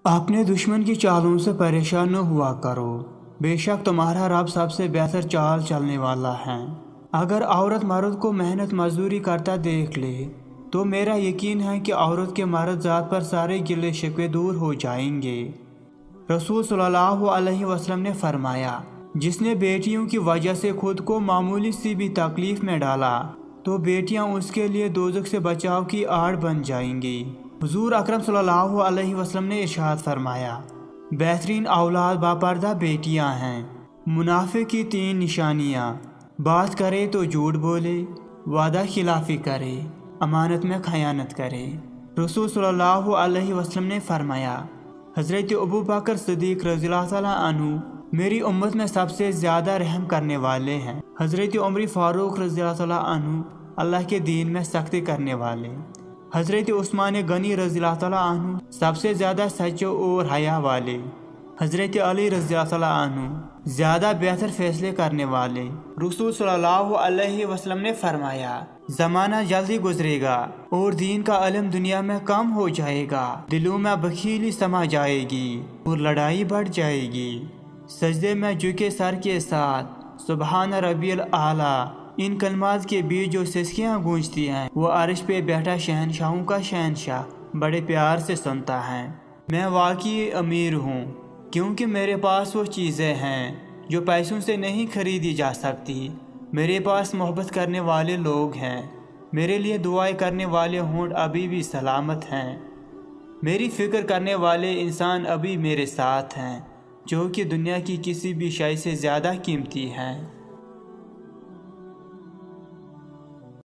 अपने दुश्मन की चालों से परेशान न हुआ करो, बेशक तुम्हारा रब सबसे बेहतर चाल चलने वाला है। अगर औरत मर्द को मेहनत मजदूरी करता देख ले तो मेरा यकीन है कि औरत के मर्द ज़ात पर सारे गिले शिकवे दूर हो जाएंगे। रसूल सल्लल्लाहु अलैहि वसल्लम ने फरमाया, जिसने बेटियों की वजह से खुद को मामूली सी भी तकलीफ में डाला तो बेटियां उसके लिए दोज़ख से बचाव की आड़ बन जाएंगी। हुजूर अकरम सल्लल्लाहु अलैहि वसल्लम ने इरशाद फरमाया, बेहतरीन औलाद बापर्दा बेटियां हैं। मुनाफिक की 3 निशानियां, बात करे तो झूठ बोले, वादा खिलाफी करे, अमानत में खयानत करे। रसूल सल्लल्लाहु अलैहि वसल्लम ने फरमाया, हज़रत अबू बकर सिद्दीक़ रज़ियल्लाहु ताला अन्हु मेरी उम्मत में सबसे ज़्यादा रहम करने वाले हैं। हज़रत उमर फ़ारूक रज़ियल्लाहु ताला अन्हु अल्लाह के दीन में सख्ती करने वाले। हज़रत उस्मान गनी रज़ियल्लाहु ताला अन्हु सबसे ज़्यादा सच्चे और हया वाले। हज़रत अली रज़ियल्लाहु ताला अन्हु ज़्यादा बेहतर फैसले करने वाले। रसूल सल्लल्लाहु अलैहि वसल्लम ने फरमाया, ज़माना जल्दी गुजरेगा और दीन का इल्म दुनिया में कम हो जाएगा, दिलों में बखीली समा जाएगी और लड़ाई बढ़ जाएगी। सजदे में झुके सर के साथ सुबहान रब्बियल आला इन कलमात के बीच जो सिसकियाँ गूंजती हैं वो अर्श पे बैठा शहनशाहों का शहनशाह बड़े प्यार से सुनता है। मैं वाकई अमीर हूँ क्योंकि मेरे पास वो चीज़ें हैं जो पैसों से नहीं खरीदी जा सकती। मेरे पास मोहब्बत करने वाले लोग हैं, मेरे लिए दुआएं करने वाले होंठ अभी भी सलामत हैं, मेरी फ़िक्र करने वाले इंसान अभी मेरे साथ हैं जो कि दुनिया की किसी भी शय से ज़्यादा कीमती हैं।